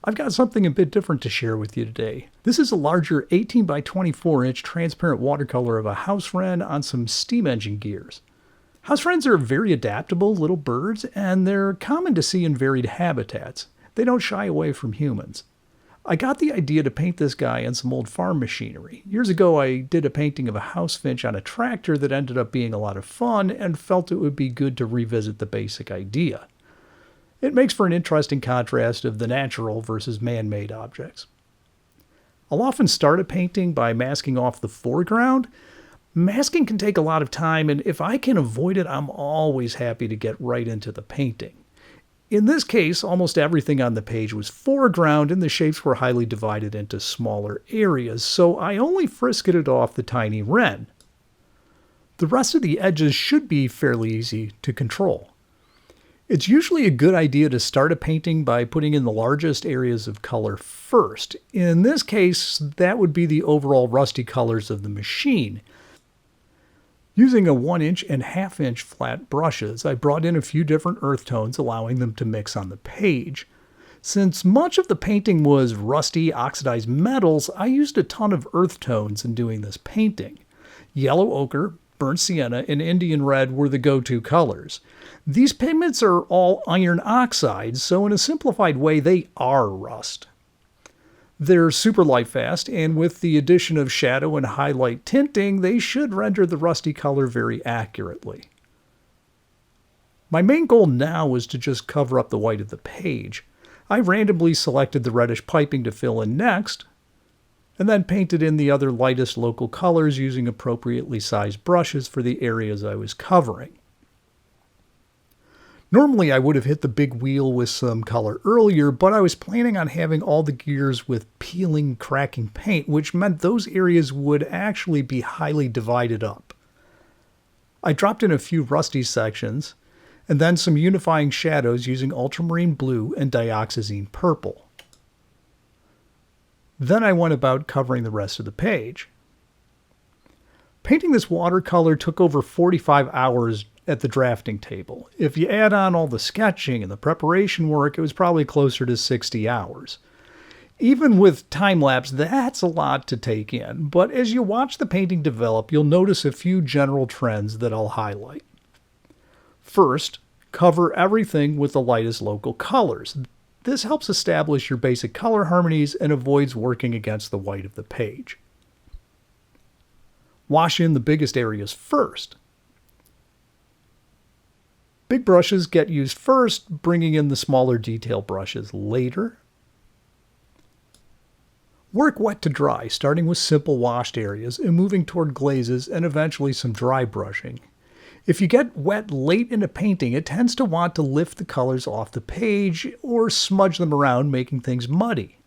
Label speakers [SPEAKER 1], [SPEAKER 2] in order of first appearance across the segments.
[SPEAKER 1] I've got something a bit different to share with you today. This is a larger 18 by 24 inch transparent watercolor of a house wren on some steam engine gears. House wrens are very adaptable little birds, and they're common to see in varied habitats. They don't shy away from humans. I got the idea to paint this guy on some old farm machinery. Years ago, I did a painting of a house finch on a tractor that ended up being a lot of fun and felt it would be good to revisit the basic idea. It makes for an interesting contrast of the natural versus man-made objects. I'll often start a painting by masking off the foreground. Masking can take a lot of time, and if I can avoid it, I'm always happy to get right into the painting. In this case, almost everything on the page was foreground and the shapes were highly divided into smaller areas, so I only frisketed off the tiny wren. The rest of the edges should be fairly easy to control. It's usually a good idea to start a painting by putting in the largest areas of color first. In this case, that would be the overall rusty colors of the machine. Using a 1-inch and 1/2-inch flat brushes, I brought in a few different earth tones, allowing them to mix on the page. Since much of the painting was rusty, oxidized metals, I used a ton of earth tones in doing this painting. Yellow ochre, burnt sienna, and Indian red were the go-to colors. These pigments are all iron oxides, so in a simplified way, they are rust. They're super light fast, and with the addition of shadow and highlight tinting, they should render the rusty color very accurately. My main goal now was to just cover up the white of the page. I randomly selected the reddish piping to fill in next, and then painted in the other lightest local colors using appropriately sized brushes for the areas I was covering. Normally I would have hit the big wheel with some color earlier, but I was planning on having all the gears with peeling, cracking paint, which meant those areas would actually be highly divided up. I dropped in a few rusty sections, and then some unifying shadows using ultramarine blue and dioxazine purple. Then I went about covering the rest of the page. Painting this watercolor took over 45 hours at the drafting table. If you add on all the sketching and the preparation work, it was probably closer to 60 hours. Even with time-lapse, that's a lot to take in, but as you watch the painting develop, you'll notice a few general trends that I'll highlight. First, cover everything with the lightest local colors. This helps establish your basic color harmonies and avoids working against the white of the page. Wash in the biggest areas first. Big brushes get used first, bringing in the smaller detail brushes later. Work wet to dry, starting with simple washed areas and moving toward glazes and eventually some dry brushing. If you get wet late in a painting, it tends to want to lift the colors off the page or smudge them around, making things muddy.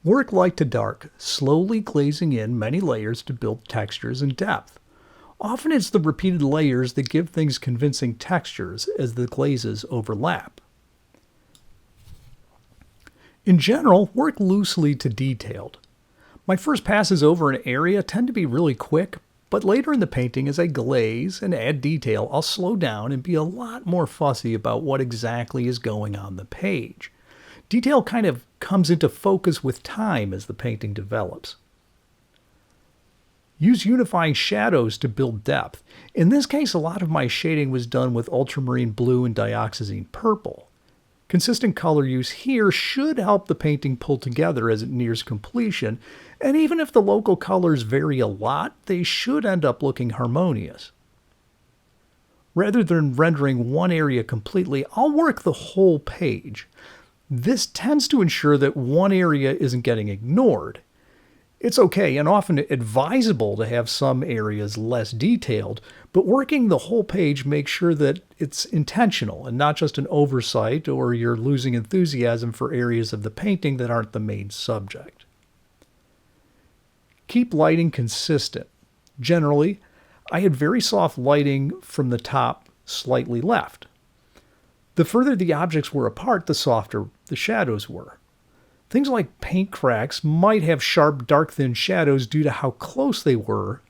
[SPEAKER 1] Work light to dark, slowly glazing in many layers to build textures and depth. Often it's the repeated layers that give things convincing textures as the glazes overlap. In general, work loosely to detailed. My first passes over an area tend to be really quick, but later in the painting, as I glaze and add detail, I'll slow down and be a lot more fussy about what exactly is going on the page. Detail kind of comes into focus with time as the painting develops. Use unifying shadows to build depth. In this case, a lot of my shading was done with ultramarine blue and dioxazine purple. Consistent color use here should help the painting pull together as it nears completion, and even if the local colors vary a lot, they should end up looking harmonious. Rather than rendering one area completely, I'll work the whole page. This tends to ensure that one area isn't getting ignored. It's okay and often advisable to have some areas less detailed, but working the whole page makes sure that it's intentional and not just an oversight or you're losing enthusiasm for areas of the painting that aren't the main subject. Keep lighting consistent. Generally, I had very soft lighting from the top slightly left. The further the objects were apart, the softer the shadows were. Things like paint cracks might have sharp, dark, thin shadows due to how close they were,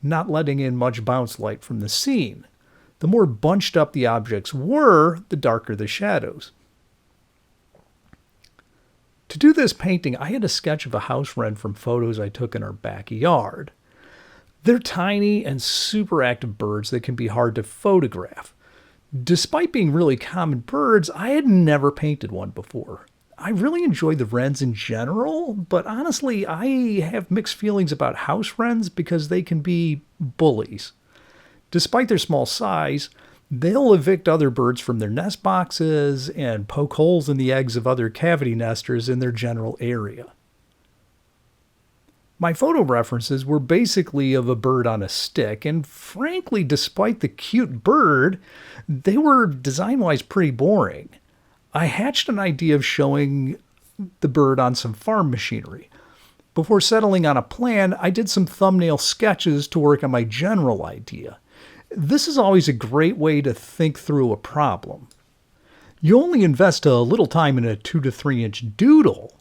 [SPEAKER 1] not letting in much bounce light from the scene. The more bunched up the objects were, the darker the shadows. To do this painting, I had a sketch of a house wren from photos I took in our backyard. They're tiny and super active birds that can be hard to photograph. Despite being really common birds, I had never painted one before. I really enjoy the wrens in general, but honestly, I have mixed feelings about house wrens because they can be bullies. Despite their small size, they'll evict other birds from their nest boxes and poke holes in the eggs of other cavity nesters in their general area. My photo references were basically of a bird on a stick, and frankly, despite the cute bird, they were design-wise pretty boring. I hatched an idea of showing the bird on some farm machinery. Before settling on a plan, I did some thumbnail sketches to work on my general idea. This is always a great way to think through a problem. You only invest a little time in a 2 to 3 inch doodle.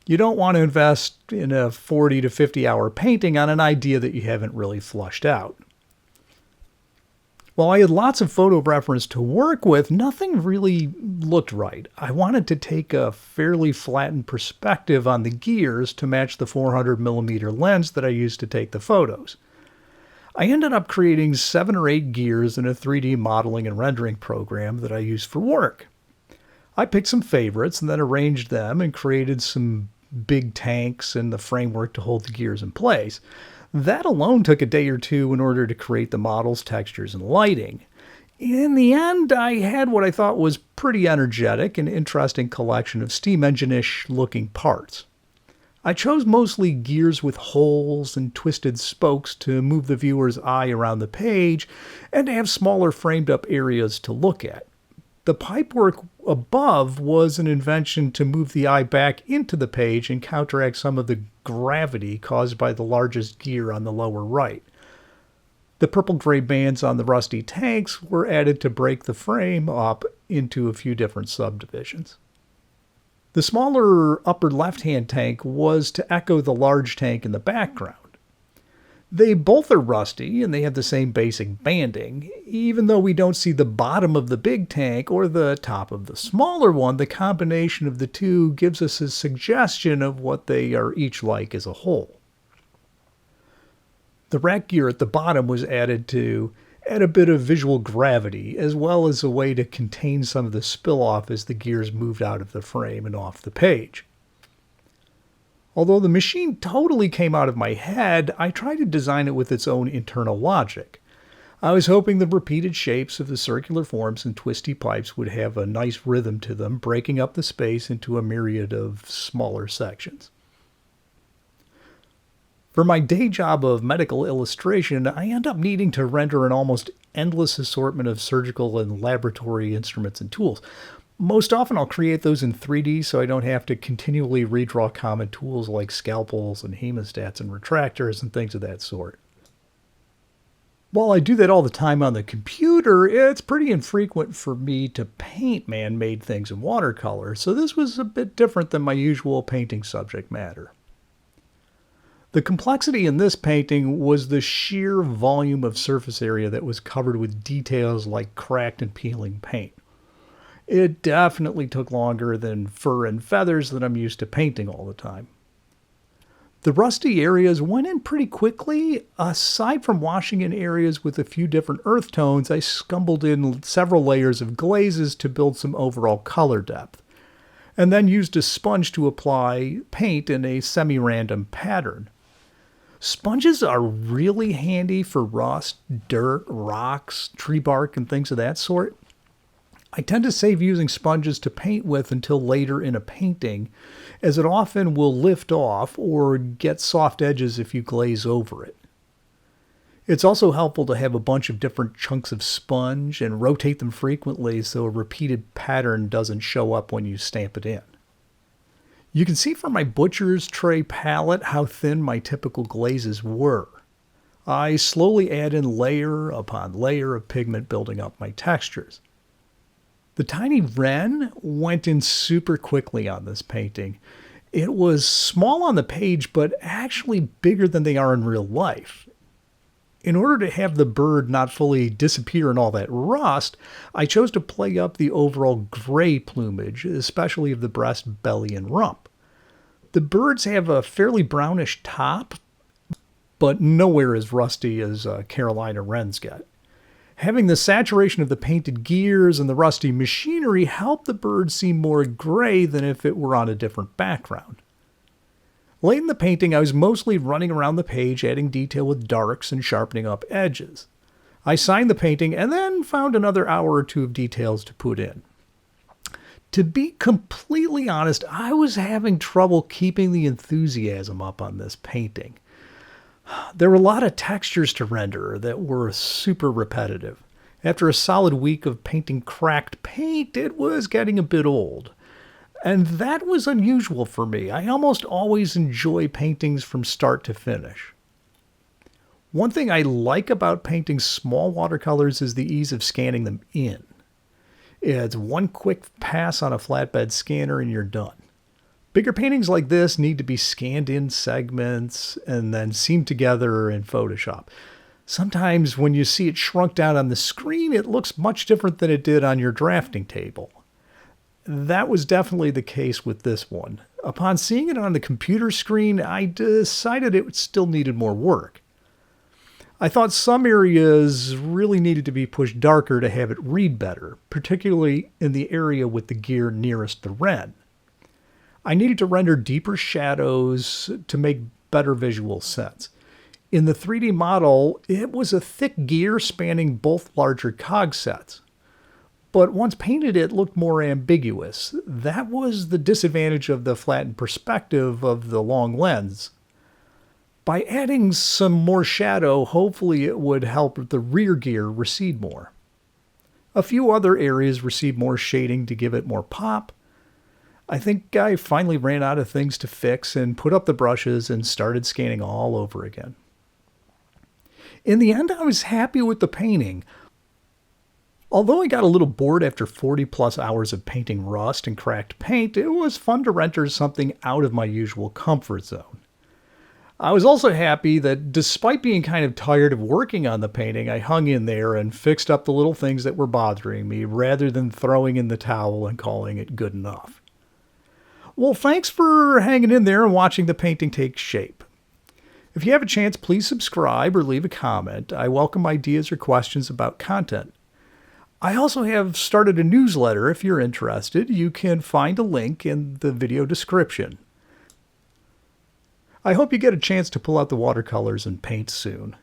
[SPEAKER 1] You don't want to invest in a 40 to 50 hour painting on an idea that you haven't really flushed out. While I had lots of photo reference to work with, nothing really looked right. I wanted to take a fairly flattened perspective on the gears to match the 400mm lens that I used to take the photos. I ended up creating 7 or 8 gears in a 3D modeling and rendering program that I use for work. I picked some favorites and then arranged them and created some big tanks and the framework to hold the gears in place. That alone took a day or two in order to create the models, textures, and lighting. In the end, I had what I thought was pretty energetic and interesting collection of steam engine-ish looking parts. I chose mostly gears with holes and twisted spokes to move the viewer's eye around the page and to have smaller framed up areas to look at. The pipework above was an invention to move the eye back into the page and counteract some of the gravity caused by the largest gear on the lower right. The purple-gray bands on the rusty tanks were added to break the frame up into a few different subdivisions. The smaller upper left-hand tank was to echo the large tank in the background. They both are rusty and they have the same basic banding. Even though we don't see the bottom of the big tank or the top of the smaller one, the combination of the two gives us a suggestion of what they are each like as a whole. The rack gear at the bottom was added to add a bit of visual gravity, as well as a way to contain some of the spill-off as the gears moved out of the frame and off the page. Although the machine totally came out of my head, I tried to design it with its own internal logic. I was hoping the repeated shapes of the circular forms and twisty pipes would have a nice rhythm to them, breaking up the space into a myriad of smaller sections. For my day job of medical illustration, I end up needing to render an almost endless assortment of surgical and laboratory instruments and tools. Most often I'll create those in 3D so I don't have to continually redraw common tools like scalpels and hemostats and retractors and things of that sort. While I do that all the time on the computer, it's pretty infrequent for me to paint man-made things in watercolor, so this was a bit different than my usual painting subject matter. The complexity in this painting was the sheer volume of surface area that was covered with details like cracked and peeling paint. It definitely took longer than fur and feathers that I'm used to painting all the time. The rusty areas went in pretty quickly. Aside from washing in areas with a few different earth tones, I scumbled in several layers of glazes to build some overall color depth, and then used a sponge to apply paint in a semi-random pattern. Sponges are really handy for rust, dirt, rocks, tree bark, and things of that sort. I tend to save using sponges to paint with until later in a painting, as it often will lift off or get soft edges if you glaze over it. It's also helpful to have a bunch of different chunks of sponge and rotate them frequently so a repeated pattern doesn't show up when you stamp it in. You can see from my butcher's tray palette how thin my typical glazes were. I slowly add in layer upon layer of pigment building up my textures. The tiny wren went in super quickly on this painting. It was small on the page, but actually bigger than they are in real life. In order to have the bird not fully disappear in all that rust, I chose to play up the overall gray plumage, especially of the breast, belly, and rump. The birds have a fairly brownish top, but nowhere as rusty as Carolina wrens get. Having the saturation of the painted gears and the rusty machinery helped the bird seem more gray than if it were on a different background. Late in the painting, I was mostly running around the page, adding detail with darks and sharpening up edges. I signed the painting and then found another hour or two of details to put in. To be completely honest, I was having trouble keeping the enthusiasm up on this painting. There were a lot of textures to render that were super repetitive. After a solid week of painting cracked paint, it was getting a bit old. And that was unusual for me. I almost always enjoy paintings from start to finish. One thing I like about painting small watercolors is the ease of scanning them in. It's one quick pass on a flatbed scanner and you're done. Bigger paintings like this need to be scanned in segments and then seamed together in Photoshop. Sometimes when you see it shrunk down on the screen, it looks much different than it did on your drafting table. That was definitely the case with this one. Upon seeing it on the computer screen, I decided it still needed more work. I thought some areas really needed to be pushed darker to have it read better, particularly in the area with the gear nearest the wren. I needed to render deeper shadows to make better visual sense. In the 3D model, it was a thick gear spanning both larger cog sets. But once painted, it looked more ambiguous. That was the disadvantage of the flattened perspective of the long lens. By adding some more shadow, hopefully it would help the rear gear recede more. A few other areas received more shading to give it more pop. I think I finally ran out of things to fix and put up the brushes and started scanning all over again. In the end, I was happy with the painting. Although I got a little bored after 40 plus hours of painting rust and cracked paint, it was fun to render something out of my usual comfort zone. I was also happy that despite being kind of tired of working on the painting, I hung in there and fixed up the little things that were bothering me rather than throwing in the towel and calling it good enough. Well, thanks for hanging in there and watching the painting take shape. If you have a chance, please subscribe or leave a comment. I welcome ideas or questions about content. I also have started a newsletter. If you're interested, you can find a link in the video description. I hope you get a chance to pull out the watercolors and paint soon.